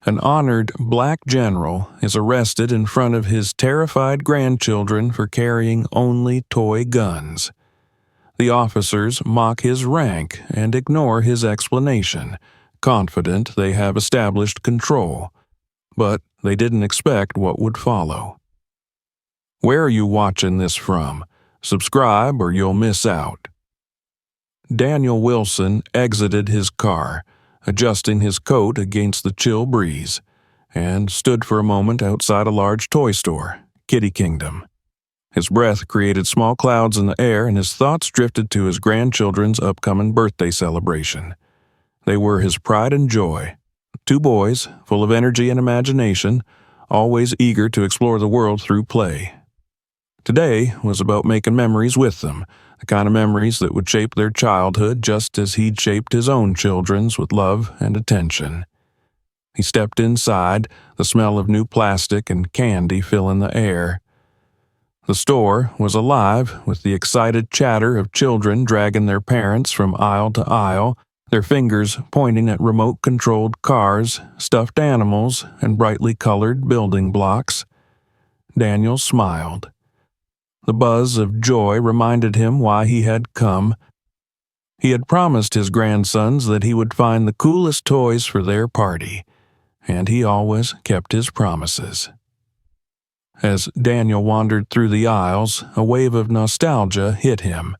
An honored black general is arrested in front of his terrified grandchildren for carrying only toy guns. The officers mock his rank and ignore his explanation, confident they have established control. But they didn't expect what would follow. Where are you watching this from? Subscribe or you'll miss out. Daniel Wilson exited his car, adjusting his coat against the chill breeze, and stood for a moment outside a large toy store, Kitty Kingdom. His breath created small clouds in the air, and his thoughts drifted to his grandchildren's upcoming birthday celebration. They were his pride and joy. 2 boys, full of energy and imagination, always eager to explore the world through play. Today was about making memories with them, the kind of memories that would shape their childhood just as he'd shaped his own children's with love and attention. He stepped inside, the smell of new plastic and candy filling the air. The store was alive with the excited chatter of children dragging their parents from aisle to aisle, their fingers pointing at remote-controlled cars, stuffed animals, and brightly colored building blocks. Daniel smiled. The buzz of joy reminded him why he had come. He had promised his grandsons that he would find the coolest toys for their party, and he always kept his promises. As Daniel wandered through the aisles, a wave of nostalgia hit him.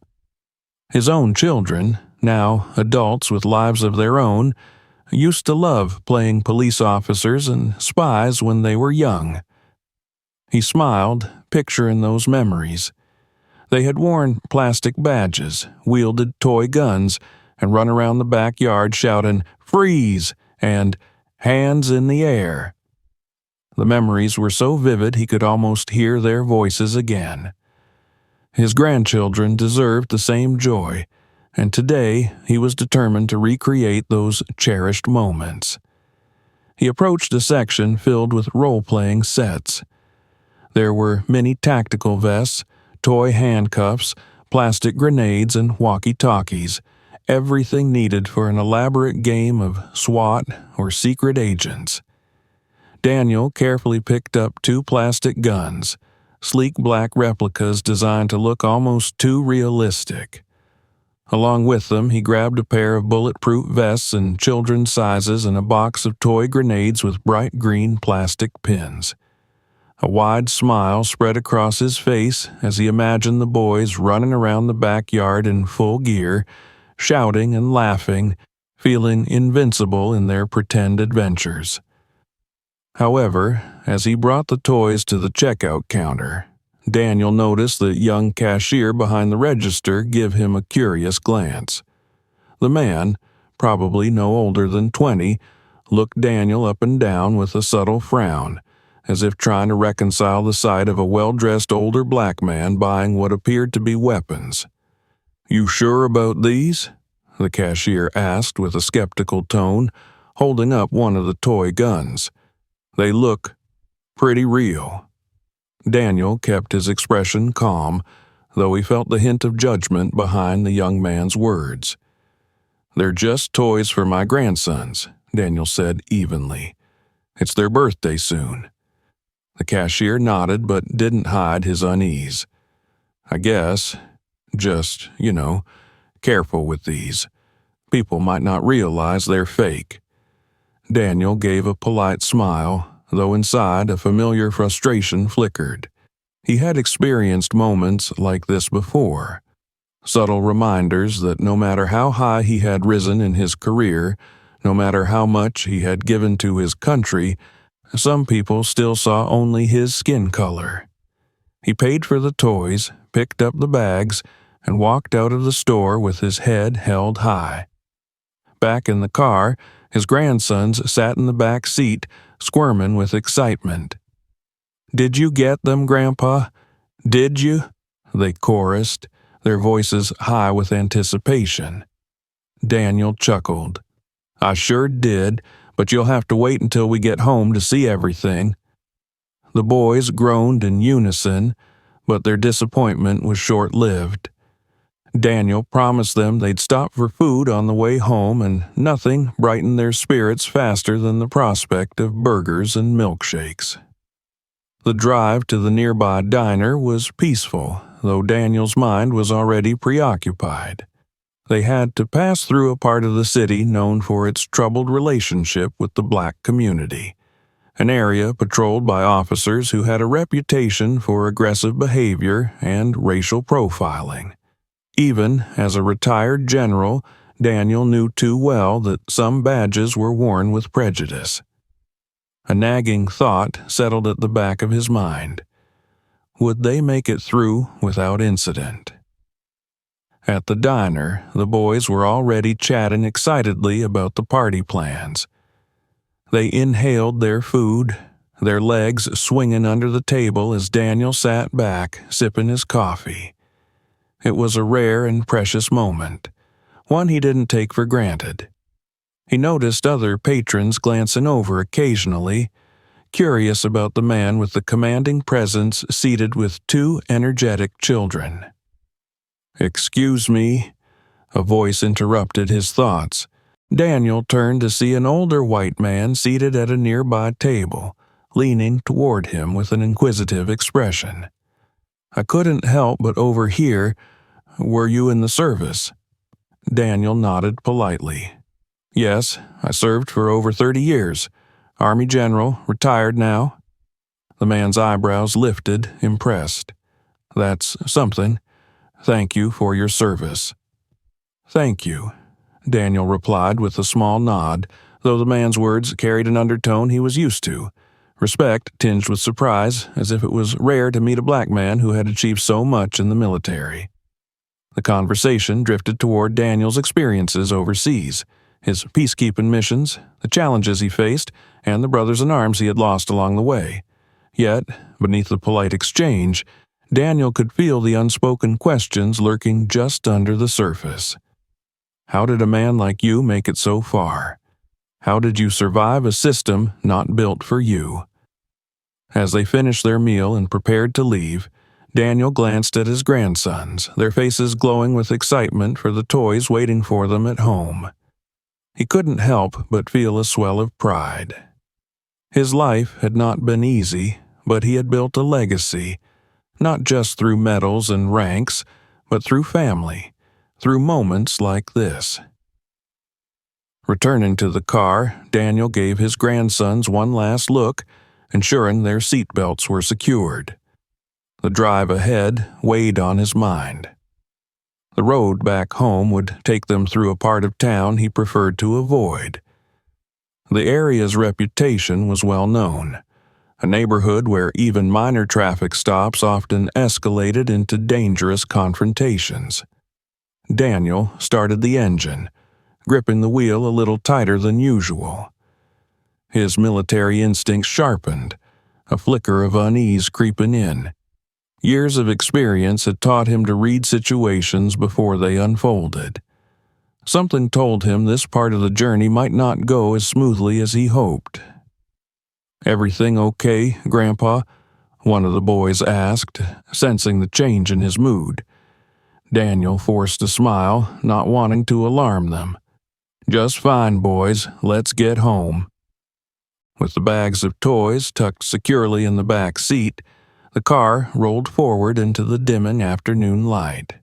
His own children, now adults with lives of their own, used to love playing police officers and spies when they were young. He smiled, picturing those memories. They had worn plastic badges, wielded toy guns, and run around the backyard shouting, "Freeze!" and "Hands in the air." The memories were so vivid he could almost hear their voices again. His grandchildren deserved the same joy, and today he was determined to recreate those cherished moments. He approached a section filled with role-playing sets. There were mini tactical vests, toy handcuffs, plastic grenades, and walkie-talkies, everything needed for an elaborate game of SWAT or secret agents. Daniel carefully picked up 2 plastic guns, sleek black replicas designed to look almost too realistic. Along with them, he grabbed a pair of bulletproof vests in children's sizes and a box of toy grenades with bright green plastic pins. A wide smile spread across his face as he imagined the boys running around the backyard in full gear, shouting and laughing, feeling invincible in their pretend adventures. However, as he brought the toys to the checkout counter, Daniel noticed the young cashier behind the register give him a curious glance. The man, probably no older than 20, looked Daniel up and down with a subtle frown, as if trying to reconcile the sight of a well-dressed older black man buying what appeared to be weapons. "You sure about these?" the cashier asked with a skeptical tone, holding up one of the toy guns. "They look pretty real." Daniel kept his expression calm, though he felt the hint of judgment behind the young man's words. "They're just toys for my grandsons," Daniel said evenly. "It's their birthday soon." The cashier nodded but didn't hide his unease. "I guess, just, careful with these. People might not realize they're fake." Daniel gave a polite smile, though inside a familiar frustration flickered. He had experienced moments like this before. Subtle reminders that no matter how high he had risen in his career, no matter how much he had given to his country, some people still saw only his skin color. He paid for the toys, picked up the bags, and walked out of the store with his head held high. Back in the car, his grandsons sat in the back seat, squirming with excitement. "Did you get them, Grandpa? Did you?" they chorused, their voices high with anticipation. Daniel chuckled. "I sure did, but you'll have to wait until we get home to see everything." The boys groaned in unison, but their disappointment was short-lived. Daniel promised them they'd stop for food on the way home, and nothing brightened their spirits faster than the prospect of burgers and milkshakes. The drive to the nearby diner was peaceful, though Daniel's mind was already preoccupied. They had to pass through a part of the city known for its troubled relationship with the black community, an area patrolled by officers who had a reputation for aggressive behavior and racial profiling. Even as a retired general, Daniel knew too well that some badges were worn with prejudice. A nagging thought settled at the back of his mind. Would they make it through without incident? At the diner, the boys were already chatting excitedly about the party plans. They inhaled their food, their legs swinging under the table as Daniel sat back, sipping his coffee. It was a rare and precious moment, one he didn't take for granted. He noticed other patrons glancing over occasionally, curious about the man with the commanding presence seated with two energetic children. "Excuse me," a voice interrupted his thoughts. Daniel turned to see an older white man seated at a nearby table, leaning toward him with an inquisitive expression. "I couldn't help but overhear. Were you in the service?" Daniel nodded politely. "Yes, I served for over 30 years. Army general, retired now." The man's eyebrows lifted, impressed. "That's something. Thank you for your service." "Thank you," Daniel replied with a small nod, though the man's words carried an undertone he was used to. Respect tinged with surprise, as if it was rare to meet a black man who had achieved so much in the military. The conversation drifted toward Daniel's experiences overseas, his peacekeeping missions, the challenges he faced, and the brothers-in-arms he had lost along the way. Yet, beneath the polite exchange, Daniel could feel the unspoken questions lurking just under the surface. How did a man like you make it so far? How did you survive a system not built for you? As they finished their meal and prepared to leave, Daniel glanced at his grandsons, their faces glowing with excitement for the toys waiting for them at home. He couldn't help but feel a swell of pride. His life had not been easy, but he had built a legacy, not just through medals and ranks, but through family, through moments like this. Returning to the car, Daniel gave his grandsons one last look, ensuring their seat belts were secured. The drive ahead weighed on his mind. The road back home would take them through a part of town he preferred to avoid. The area's reputation was well known, a neighborhood where even minor traffic stops often escalated into dangerous confrontations. Daniel started the engine, gripping the wheel a little tighter than usual. His military instincts sharpened, a flicker of unease creeping in. Years of experience had taught him to read situations before they unfolded. Something told him this part of the journey might not go as smoothly as he hoped. "Everything okay, Grandpa?" one of the boys asked, sensing the change in his mood. Daniel forced a smile, not wanting to alarm them. "Just fine, boys. Let's get home." With the bags of toys tucked securely in the back seat, the car rolled forward into the dimming afternoon light.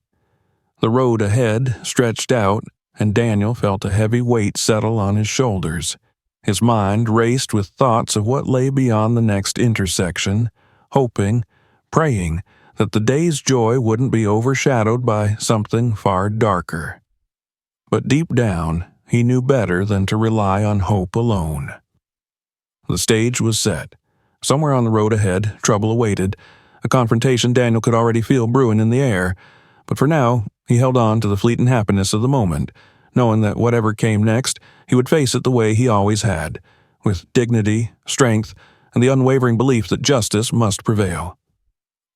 The road ahead stretched out, and Daniel felt a heavy weight settle on his shoulders. His mind raced with thoughts of what lay beyond the next intersection, hoping, praying that the day's joy wouldn't be overshadowed by something far darker. But deep down, he knew better than to rely on hope alone. The stage was set. Somewhere on the road ahead, trouble awaited, a confrontation Daniel could already feel brewing in the air, but for now, he held on to the fleeting happiness of the moment, knowing that whatever came next, he would face it the way he always had, with dignity, strength, and the unwavering belief that justice must prevail.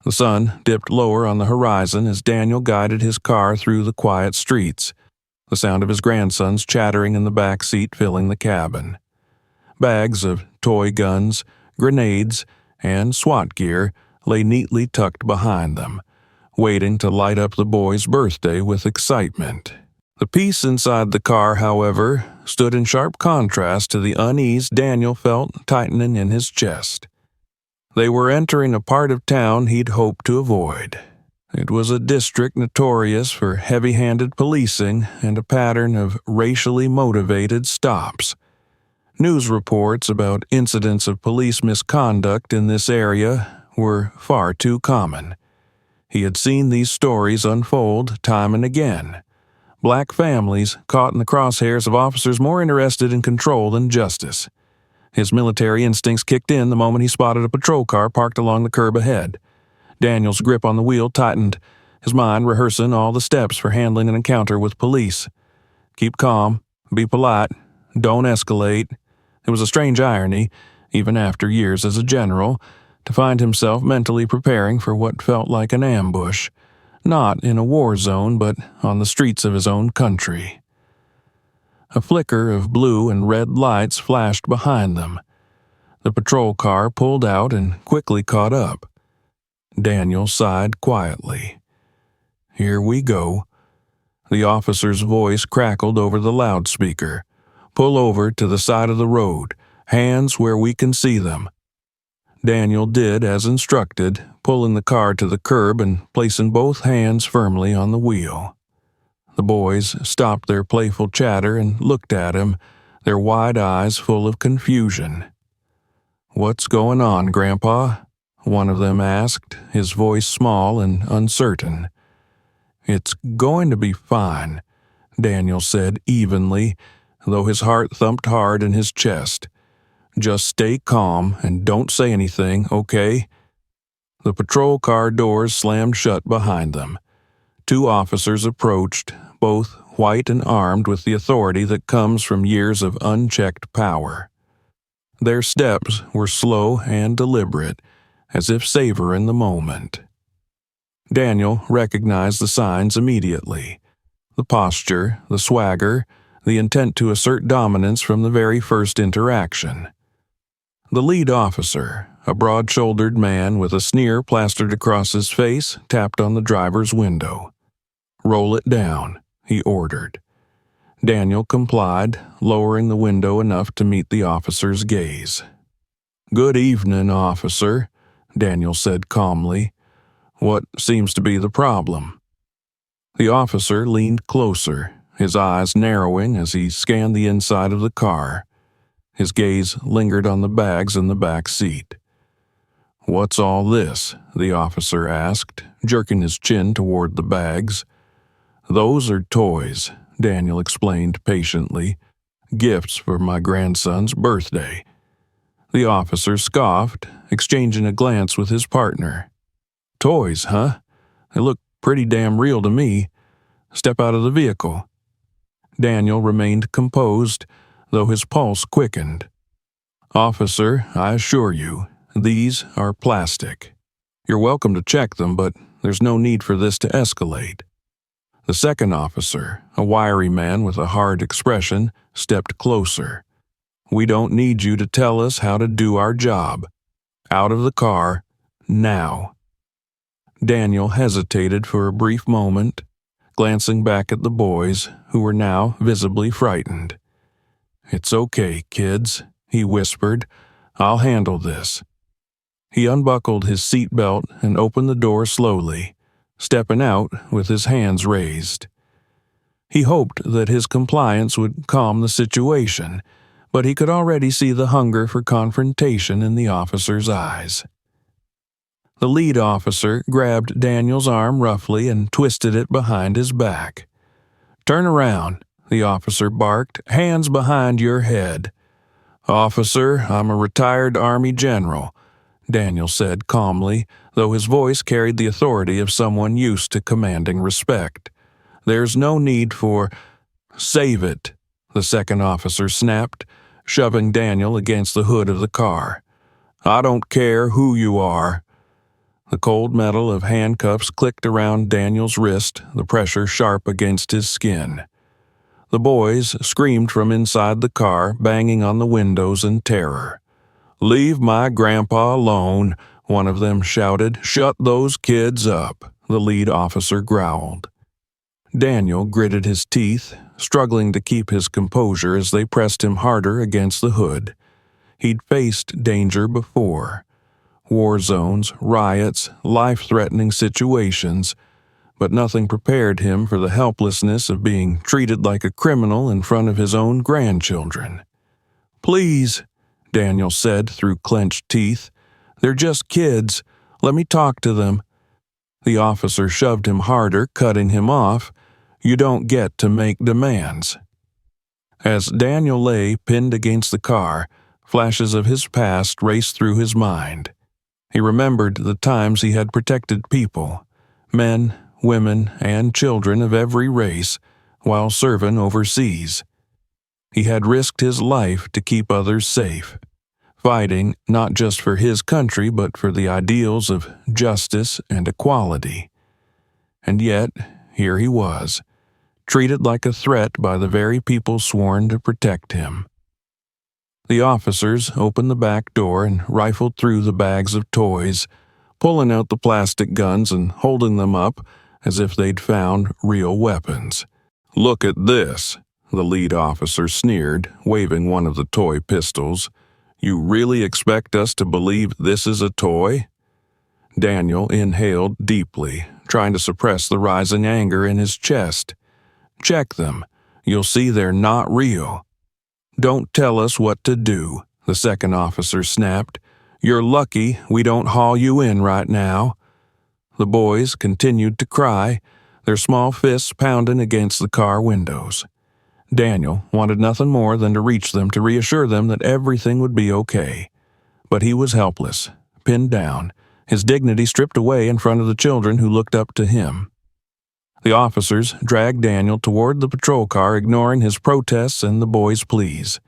The sun dipped lower on the horizon as Daniel guided his car through the quiet streets, the sound of his grandsons chattering in the back seat filling the cabin. Bags of toy guns, grenades, and SWAT gear lay neatly tucked behind them, waiting to light up the boy's birthday with excitement. The peace inside the car, however, stood in sharp contrast to the unease Daniel felt tightening in his chest. They were entering a part of town he'd hoped to avoid. It was a district notorious for heavy-handed policing and a pattern of racially motivated stops. News reports about incidents of police misconduct in this area were far too common. He had seen these stories unfold time and again. Black families caught in the crosshairs of officers more interested in control than justice. His military instincts kicked in the moment he spotted a patrol car parked along the curb ahead. Daniel's grip on the wheel tightened, his mind rehearsing all the steps for handling an encounter with police. Keep calm, be polite, don't escalate. It was a strange irony, even after years as a general, to find himself mentally preparing for what felt like an ambush, not in a war zone but on the streets of his own country. A flicker of blue and red lights flashed behind them. The patrol car pulled out and quickly caught up. Daniel sighed quietly. "Here we go." The officer's voice crackled over the loudspeaker. "Pull over to the side of the road. Hands where we can see them." Daniel did as instructed, pulling the car to the curb and placing both hands firmly on the wheel. The boys stopped their playful chatter and looked at him, their wide eyes full of confusion. "What's going on, Grandpa?" one of them asked, his voice small and uncertain. "It's going to be fine," Daniel said evenly, though his heart thumped hard in his chest. "Just stay calm and don't say anything, okay?" The patrol car doors slammed shut behind them. Two officers approached, both white and armed with the authority that comes from years of unchecked power. Their steps were slow and deliberate, as if savoring the moment. Daniel recognized the signs immediately. The posture, the swagger, the intent to assert dominance from the very first interaction. The lead officer, a broad-shouldered man with a sneer plastered across his face, tapped on the driver's window. "Roll it down," he ordered. Daniel complied, lowering the window enough to meet the officer's gaze. "Good evening, officer," Daniel said calmly. "What seems to be the problem?" The officer leaned closer, his eyes narrowing as he scanned the inside of the car. His gaze lingered on the bags in the back seat. "What's all this?" the officer asked, jerking his chin toward the bags. "Those are toys," Daniel explained patiently. "Gifts for my grandson's birthday." The officer scoffed, exchanging a glance with his partner. "Toys, huh? They look pretty damn real to me. Step out of the vehicle." Daniel remained composed, though his pulse quickened. "Officer, I assure you, these are plastic. You're welcome to check them, but there's no need for this to escalate." The second officer, a wiry man with a hard expression, stepped closer. "We don't need you to tell us how to do our job. Out of the car, now." Daniel hesitated for a brief moment, glancing back at the boys, who were now visibly frightened. "It's okay, kids," he whispered. "I'll handle this." He unbuckled his seat belt and opened the door slowly, stepping out with his hands raised. He hoped that his compliance would calm the situation, but he could already see the hunger for confrontation in the officer's eyes. The lead officer grabbed Daniel's arm roughly and twisted it behind his back. "Turn around," the officer barked, "hands behind your head." "Officer, I'm a retired Army general," Daniel said calmly, though his voice carried the authority of someone used to commanding respect. "There's no need for—" "Save it," the second officer snapped, shoving Daniel against the hood of the car. "I don't care who you are." The cold metal of handcuffs clicked around Daniel's wrist, the pressure sharp against his skin. The boys screamed from inside the car, banging on the windows in terror. "Leave my grandpa alone," one of them shouted. "Shut those kids up. the lead officer growled. Daniel gritted his teeth, struggling to keep his composure as they pressed him harder against the hood. He'd faced danger before. War zones, riots, life-threatening situations, but nothing prepared him for the helplessness of being treated like a criminal in front of his own grandchildren. "Please," Daniel said through clenched teeth. "They're just kids. Let me talk to them." The officer shoved him harder, cutting him off. "You don't get to make demands." As Daniel lay pinned against the car, flashes of his past raced through his mind. He remembered the times he had protected people, men, women, and children of every race, while serving overseas. He had risked his life to keep others safe, fighting not just for his country but for the ideals of justice and equality. And yet, here he was, treated like a threat by the very people sworn to protect him. The officers opened the back door and rifled through the bags of toys, pulling out the plastic guns and holding them up as if they'd found real weapons. "Look at this," the lead officer sneered, waving one of the toy pistols. "You really expect us to believe this is a toy?" Daniel inhaled deeply, trying to suppress the rising anger in his chest. "Check them. You'll see they're not real." "Don't tell us what to do," the second officer snapped. "You're lucky we don't haul you in right now." The boys continued to cry, their small fists pounding against the car windows. Daniel wanted nothing more than to reach them to reassure them that everything would be okay. But he was helpless, pinned down, his dignity stripped away in front of the children who looked up to him. The officers dragged Daniel toward the patrol car, ignoring his protests and the boys' pleas.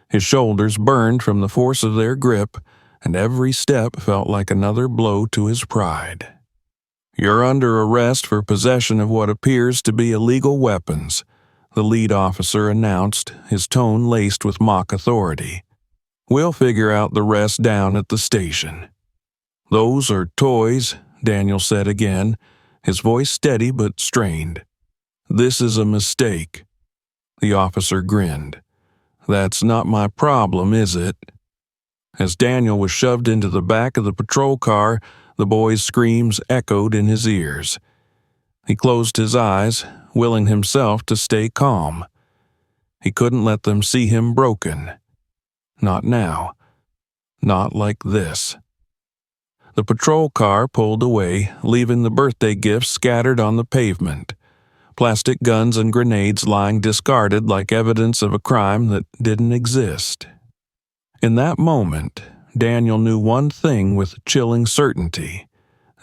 His shoulders burned from the force of their grip, and every step felt like another blow to his pride. "You're under arrest for possession of what appears to be illegal weapons," the lead officer announced, his tone laced with mock authority. "We'll figure out the rest down at the station." "Those are toys," Daniel said again, his voice steady but strained. "This is a mistake." The officer grinned. "That's not my problem, is it?" As Daniel was shoved into the back of the patrol car, the boy's screams echoed in his ears. He closed his eyes, willing himself to stay calm. He couldn't let them see him broken. Not now. Not like this. The patrol car pulled away, leaving the birthday gifts scattered on the pavement, plastic guns and grenades lying discarded like evidence of a crime that didn't exist. In that moment, Daniel knew one thing with chilling certainty.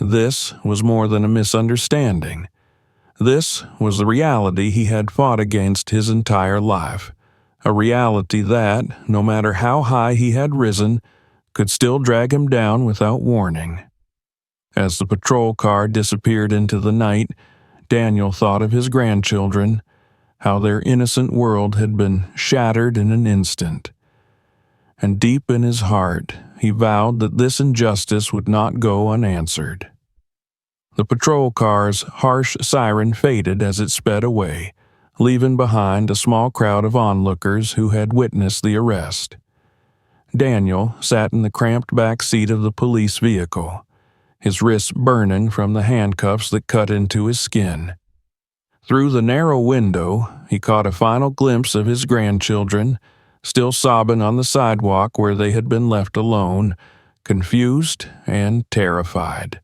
This was more than a misunderstanding. This was the reality he had fought against his entire life, a reality that, no matter how high he had risen, could still drag him down without warning. As the patrol car disappeared into the night, Daniel thought of his grandchildren, how their innocent world had been shattered in an instant. And deep in his heart, he vowed that this injustice would not go unanswered. The patrol car's harsh siren faded as it sped away, leaving behind a small crowd of onlookers who had witnessed the arrest. Daniel sat in the cramped back seat of the police vehicle, his wrists burning from the handcuffs that cut into his skin. Through the narrow window, he caught a final glimpse of his grandchildren, still sobbing on the sidewalk where they had been left alone, confused and terrified.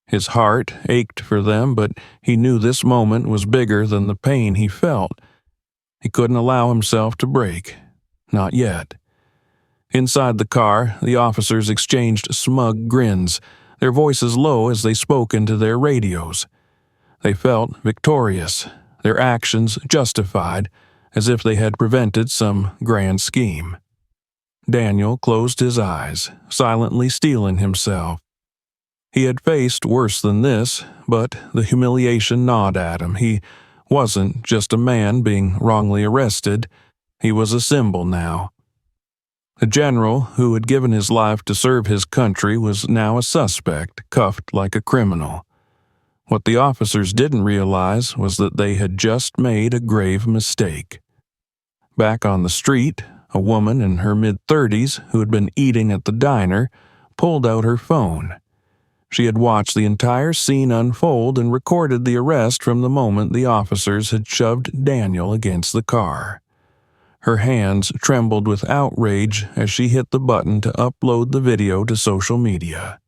His heart ached for them, but he knew this moment was bigger than the pain he felt. He couldn't allow himself to break. Not yet. Inside the car, the officers exchanged smug grins, their voices low as they spoke into their radios. They felt victorious, their actions justified, as if they had prevented some grand scheme. Daniel closed his eyes, silently steeling himself. He had faced worse than this, but the humiliation gnawed at him. He wasn't just a man being wrongly arrested. He was a symbol now. The general who had given his life to serve his country was now a suspect, cuffed like a criminal. What the officers didn't realize was that they had just made a grave mistake. Back on the street, a woman in her mid-30s who had been eating at the diner pulled out her phone. She had watched the entire scene unfold and recorded the arrest from the moment the officers had shoved Daniel against the car. Her hands trembled with outrage as she hit the button to upload the video to social media.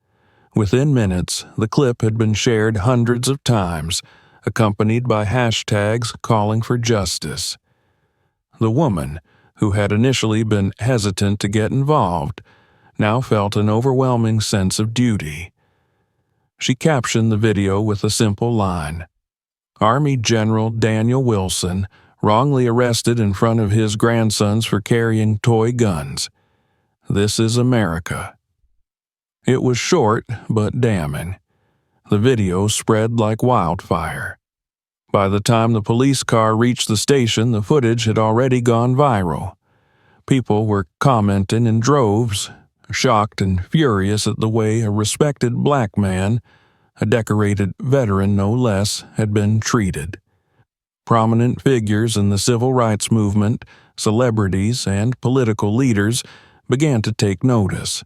Within minutes, the clip had been shared hundreds of times, accompanied by hashtags calling for justice. The woman, who had initially been hesitant to get involved, now felt an overwhelming sense of duty. She captioned the video with a simple line: "Army General Daniel Wilson wrongly arrested in front of his grandsons for carrying toy guns. This is America." It was short but damning. The video spread like wildfire. By the time the police car reached the station, the footage had already gone viral. People were commenting in droves, shocked and furious at the way a respected black man, a decorated veteran no less, had been treated. Prominent figures in the civil rights movement, celebrities, and political leaders began to take notice.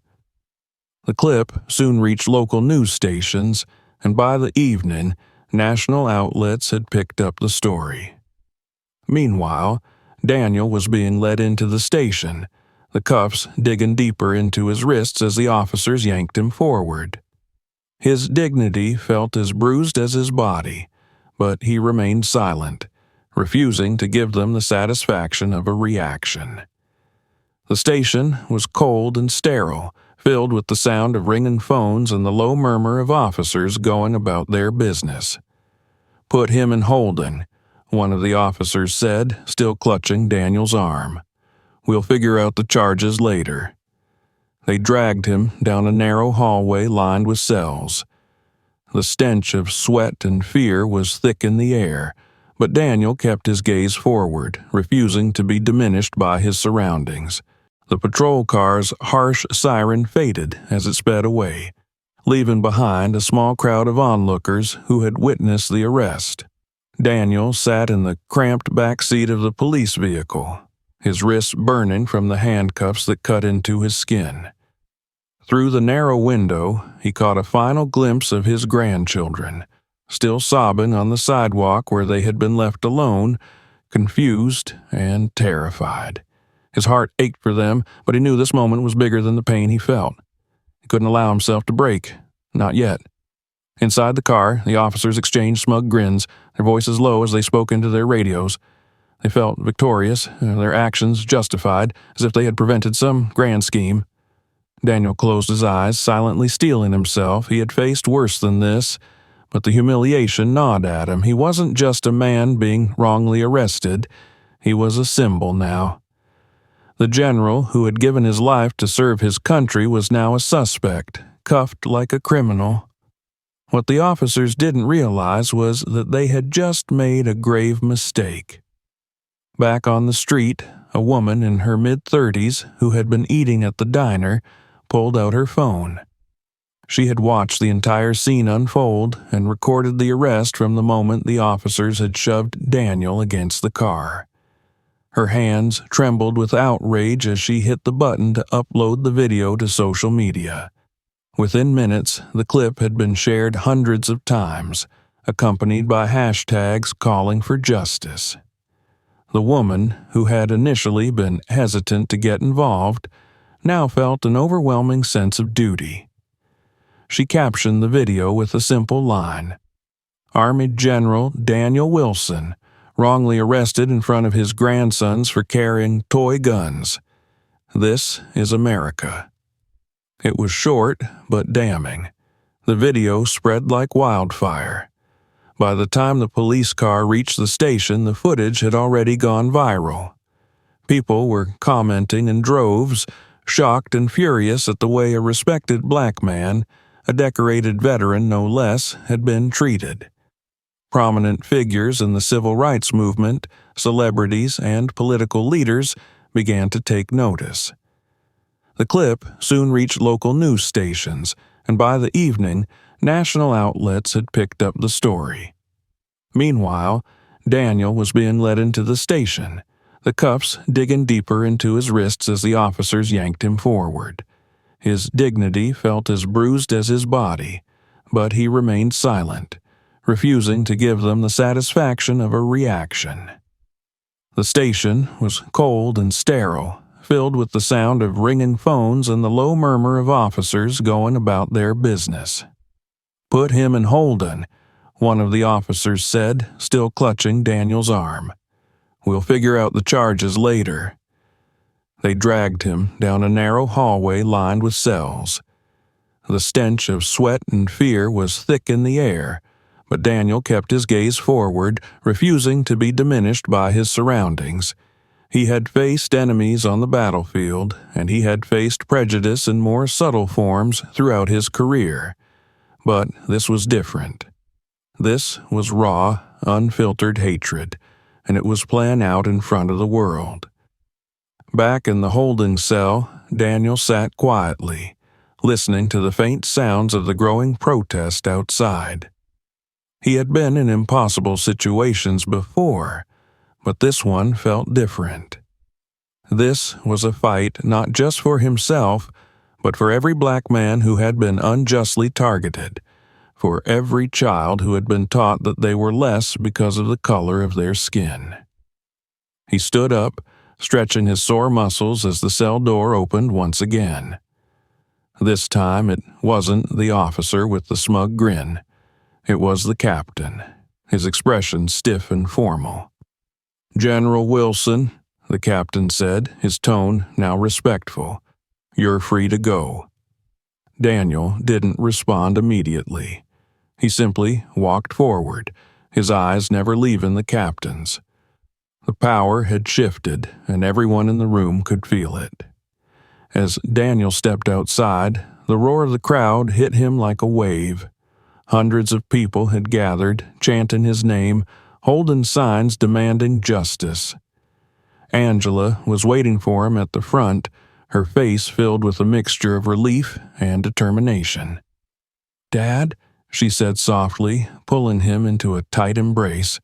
The clip soon reached local news stations, and by the evening, national outlets had picked up the story. Meanwhile, Daniel was being led into the station, the cuffs digging deeper into his wrists as the officers yanked him forward. His dignity felt as bruised as his body, but he remained silent, refusing to give them the satisfaction of a reaction. The station was cold and sterile, filled with the sound of ringing phones and the low murmur of officers going about their business. "Put him in holding," one of the officers said, still clutching Daniel's arm. "We'll figure out the charges later." They dragged him down a narrow hallway lined with cells. The stench of sweat and fear was thick in the air, but Daniel kept his gaze forward, refusing to be diminished by his surroundings. The patrol car's harsh siren faded as it sped away, leaving behind a small crowd of onlookers who had witnessed the arrest. Daniel sat in the cramped back seat of the police vehicle, his wrists burning from the handcuffs that cut into his skin. Through the narrow window, he caught a final glimpse of his grandchildren, still sobbing on the sidewalk where they had been left alone, confused and terrified. His heart ached for them, but he knew this moment was bigger than the pain he felt. He couldn't allow himself to break. Not yet. Inside the car, the officers exchanged smug grins, their voices low as they spoke into their radios. They felt victorious, their actions justified, as if they had prevented some grand scheme. Daniel closed his eyes, silently steeling himself. He had faced worse than this, but the humiliation gnawed at him. He wasn't just a man being wrongly arrested. He was a symbol now. The general who had given his life to serve his country was now a suspect, cuffed like a criminal. What the officers didn't realize was that they had just made a grave mistake. Back on the street, a woman in her mid-30s who had been eating at the diner pulled out her phone. She had watched the entire scene unfold and recorded the arrest from the moment the officers had shoved Daniel against the car. Her hands trembled with outrage as she hit the button to upload the video to social media. Within minutes, the clip had been shared hundreds of times, accompanied by hashtags calling for justice. The woman, who had initially been hesitant to get involved, now felt an overwhelming sense of duty. She captioned the video with a simple line: "Army General Daniel Wilson wrongly arrested in front of his grandsons for carrying toy guns. This is America." It was short but damning. The video spread like wildfire. By the time the police car reached the station, the footage had already gone viral. People were commenting in droves, shocked and furious at the way a respected black man, a decorated veteran no less, had been treated. Prominent figures in the civil rights movement, celebrities, and political leaders began to take notice. The clip soon reached local news stations, and by the evening, National outlets had picked up the story. Meanwhile, Daniel was being led into the station, the cuffs digging deeper into his wrists as the officers yanked him forward. His dignity felt as bruised as his body, but he remained silent, refusing to give them the satisfaction of a reaction. The station was cold and sterile, filled with the sound of ringing phones and the low murmur of officers going about their business. "Put him in Holden," one of the officers said, still clutching Daniel's arm. "We'll figure out the charges later." They dragged him down a narrow hallway lined with cells. The stench of sweat and fear was thick in the air, but Daniel kept his gaze forward, refusing to be diminished by his surroundings. He had faced enemies on the battlefield, and he had faced prejudice in more subtle forms throughout his career. But this was different. This was raw, unfiltered hatred, and it was playing out in front of the world. Back in the holding cell, Daniel sat quietly, listening to the faint sounds of the growing protest outside. He had been in impossible situations before, but this one felt different. This was a fight not just for himself, but for every black man who had been unjustly targeted, for every child who had been taught that they were less because of the color of their skin. He stood up, stretching his sore muscles as the cell door opened once again. This time it wasn't the officer with the smug grin. It was the captain, his expression stiff and formal. "General Wilson," the captain said, his tone now respectful, "you're free to go." Daniel didn't respond immediately. He simply walked forward, his eyes never leaving the captain's. The power had shifted, and everyone in the room could feel it. As Daniel stepped outside, the roar of the crowd hit him like a wave. Hundreds of people had gathered, chanting his name, holding signs demanding justice. Angela was waiting for him at the front, her face filled with a mixture of relief and determination. "Dad?" she said softly, pulling him into a tight embrace.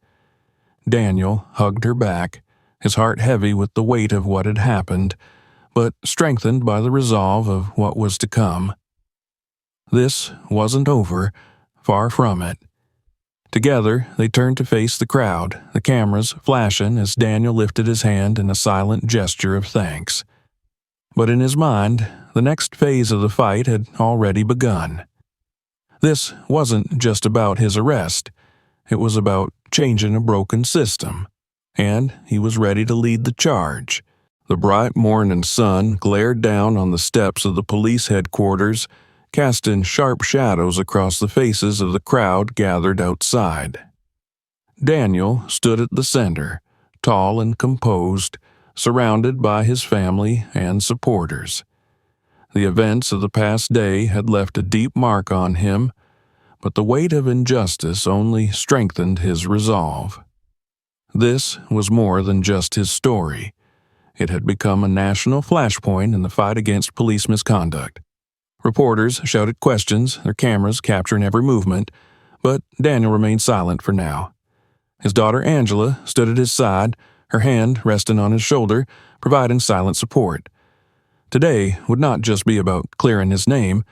Daniel hugged her back, his heart heavy with the weight of what had happened, but strengthened by the resolve of what was to come. This wasn't over, far from it. Together, they turned to face the crowd, the cameras flashing as Daniel lifted his hand in a silent gesture of thanks. But in his mind, the next phase of the fight had already begun. This wasn't just about his arrest. It was about changing a broken system, and he was ready to lead the charge. The bright morning sun glared down on the steps of the police headquarters, casting sharp shadows across the faces of the crowd gathered outside. Daniel stood at the center, tall and composed, surrounded by his family and supporters. The events of the past day had left a deep mark on him, but the weight of injustice only strengthened his resolve. This was more than just his story. It had become a national flashpoint in the fight against police misconduct. Reporters shouted questions, their cameras capturing every movement, but Daniel remained silent for now. His daughter Angela stood at his side, her hand resting on his shoulder, providing silent support. Today would not just be about clearing his name,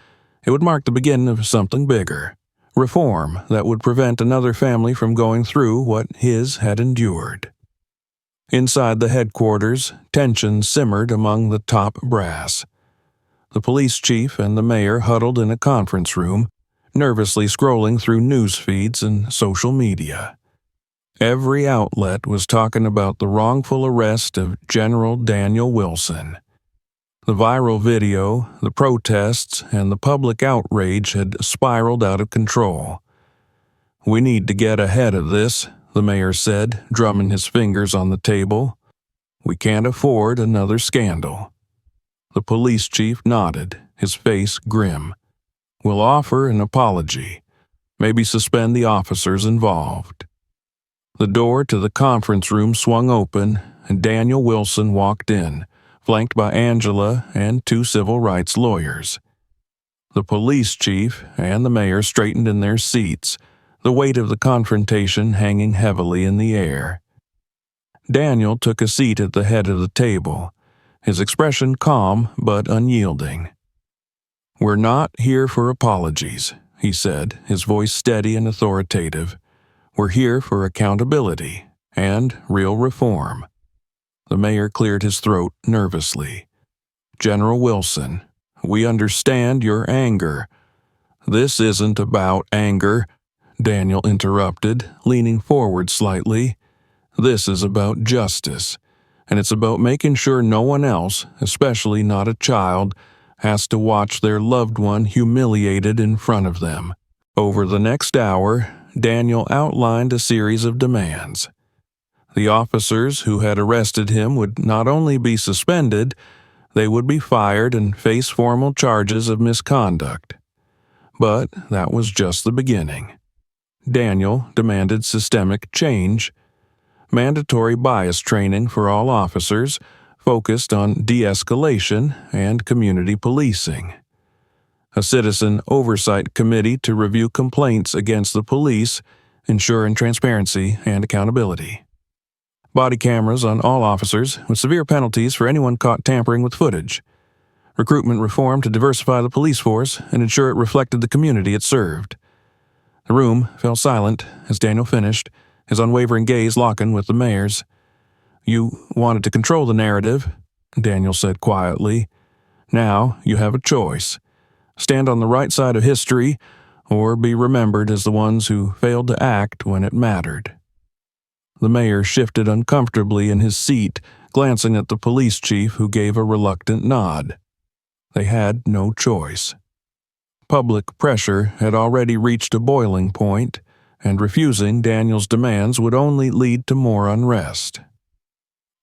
it would mark the beginning of something bigger. Reform that would prevent another family from going through what his had endured. Inside the headquarters, tension simmered among the top brass. The police chief and the mayor huddled in a conference room, nervously scrolling through news feeds and social media. Every outlet was talking about the wrongful arrest of General Daniel Wilson. The viral video, the protests, and the public outrage had spiraled out of control. "We need to get ahead of this," the mayor said, drumming his fingers on the table. "We can't afford another scandal." The police chief nodded, his face grim. "We'll offer an apology. Maybe suspend the officers involved." The door to the conference room swung open, and Daniel Wilson walked in, flanked by Angela and two civil rights lawyers. The police chief and the mayor straightened in their seats, the weight of the confrontation hanging heavily in the air. Daniel took a seat at the head of the table, his expression calm but unyielding. "We're not here for apologies," he said, his voice steady and authoritative. "We're here for accountability and real reform." The mayor cleared his throat nervously. "General Wilson, we understand your anger." "This isn't about anger," Daniel interrupted, leaning forward slightly. "This is about justice, and it's about making sure no one else, especially not a child, has to watch their loved one humiliated in front of them." Over the next hour, Daniel outlined a series of demands. The officers who had arrested him would not only be suspended, they would be fired and face formal charges of misconduct. But that was just the beginning. Daniel demanded systemic change. Mandatory bias training for all officers, focused on de-escalation and community policing. A citizen oversight committee to review complaints against the police, ensuring transparency and accountability. Body cameras on all officers, with severe penalties for anyone caught tampering with footage. Recruitment reform to diversify the police force and ensure it reflected the community it served. The room fell silent as Daniel finished, his unwavering gaze locking with the mayor's. "You wanted to control the narrative," Daniel said quietly. "Now you have a choice. Stand on the right side of history, or be remembered as the ones who failed to act when it mattered." The mayor shifted uncomfortably in his seat, glancing at the police chief, who gave a reluctant nod. They had no choice. Public pressure had already reached a boiling point, and refusing Daniel's demands would only lead to more unrest.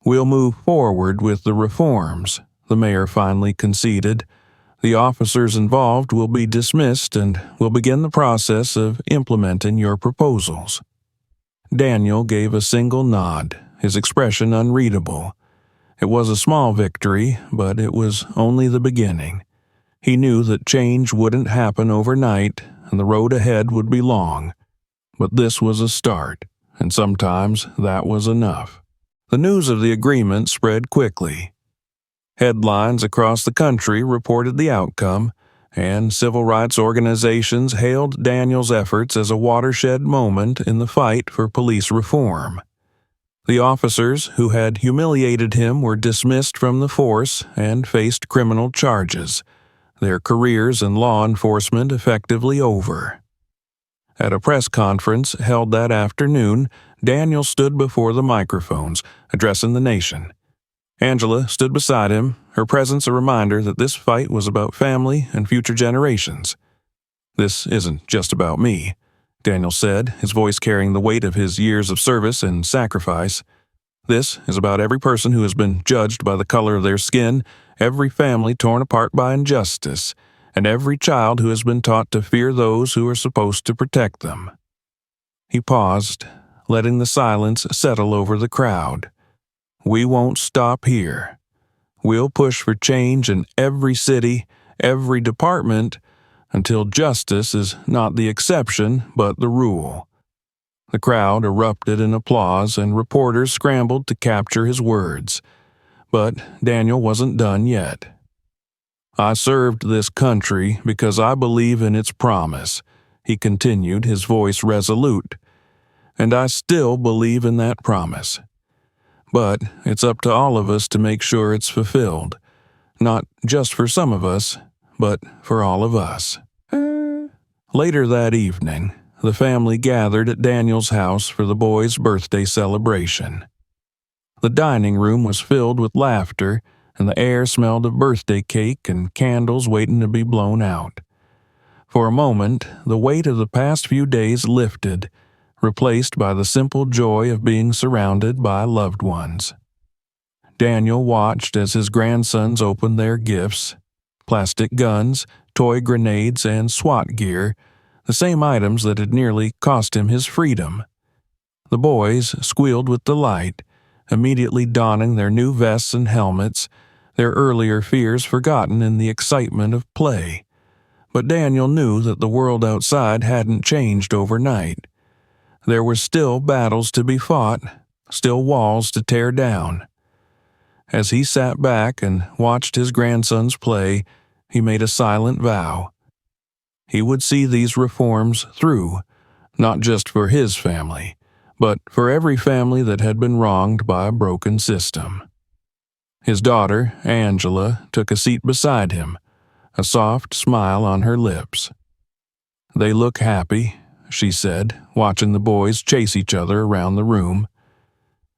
"We'll move forward with the reforms," the mayor finally conceded. "The officers involved will be dismissed, and we'll begin the process of implementing your proposals." Daniel gave a single nod, his expression unreadable. It was a small victory, but it was only the beginning. He knew that change wouldn't happen overnight, and the road ahead would be long. But this was a start, and sometimes that was enough. The news of the agreement spread quickly. Headlines across the country reported the outcome, and civil rights organizations hailed Daniel's efforts as a watershed moment in the fight for police reform. The officers who had humiliated him were dismissed from the force and faced criminal charges, their careers in law enforcement effectively over. At a press conference held that afternoon, Daniel stood before the microphones, addressing the nation. Angela stood beside him, her presence a reminder that this fight was about family and future generations. "This isn't just about me," Daniel said, his voice carrying the weight of his years of service and sacrifice. "This is about every person who has been judged by the color of their skin, every family torn apart by injustice, and every child who has been taught to fear those who are supposed to protect them." He paused, letting the silence settle over the crowd. "We won't stop here. We'll push for change in every city, every department, until justice is not the exception but the rule." The crowd erupted in applause, and reporters scrambled to capture his words. But Daniel wasn't done yet. "I served this country because I believe in its promise," he continued, his voice resolute. "And I still believe in that promise. But it's up to all of us to make sure it's fulfilled. Not just for some of us, but for all of us." Later that evening, the family gathered at Daniel's house for the boy's birthday celebration. The dining room was filled with laughter, and the air smelled of birthday cake and candles waiting to be blown out. For a moment, the weight of the past few days lifted, replaced by the simple joy of being surrounded by loved ones. Daniel watched as his grandsons opened their gifts: plastic guns, toy grenades, and SWAT gear, the same items that had nearly cost him his freedom. The boys squealed with delight, immediately donning their new vests and helmets, their earlier fears forgotten in the excitement of play. But Daniel knew that the world outside hadn't changed overnight. There were still battles to be fought, still walls to tear down. As he sat back and watched his grandsons play, he made a silent vow. He would see these reforms through, not just for his family, but for every family that had been wronged by a broken system. His daughter, Angela, took a seat beside him, a soft smile on her lips. "They look happy," she said, watching the boys chase each other around the room.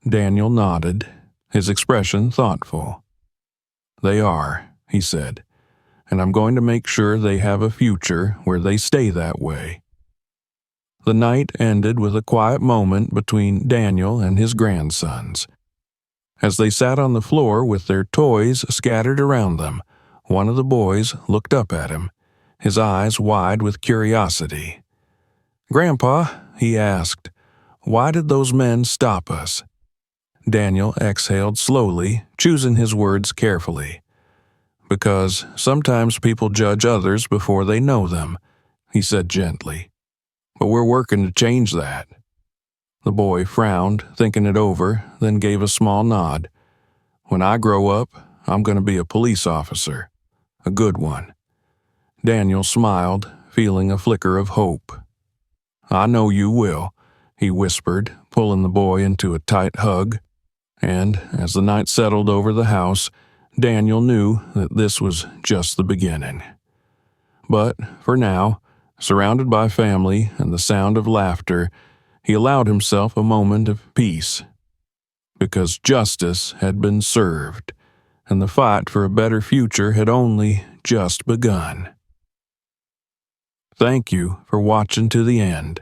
Daniel nodded, his expression thoughtful. "They are," he said, "and I'm going to make sure they have a future where they stay that way." The night ended with a quiet moment between Daniel and his grandsons. As they sat on the floor with their toys scattered around them, one of the boys looked up at him, his eyes wide with curiosity. "Grandpa," he asked, "why did those men stop us?" Daniel exhaled slowly, choosing his words carefully. "Because sometimes people judge others before they know them," he said gently. "But we're working to change that." The boy frowned, thinking it over, then gave a small nod. "When I grow up, I'm going to be a police officer. A good one." Daniel smiled, feeling a flicker of hope. "I know you will," he whispered, pulling the boy into a tight hug. And as the night settled over the house, Daniel knew that this was just the beginning. But for now, surrounded by family and the sound of laughter, he allowed himself a moment of peace. Because justice had been served, and the fight for a better future had only just begun. Thank you for watching to the end.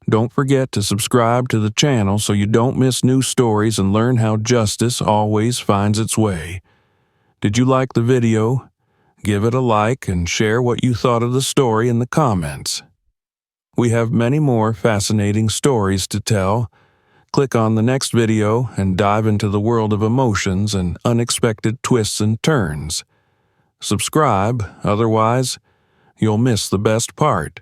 Don't forget to subscribe to the channel so you don't miss new stories and learn how justice always finds its way. Did you like the video? Give it a like and share what you thought of the story in the comments. We have many more fascinating stories to tell. Click on the next video and dive into the world of emotions and unexpected twists and turns. Subscribe, otherwise, you'll miss the best part.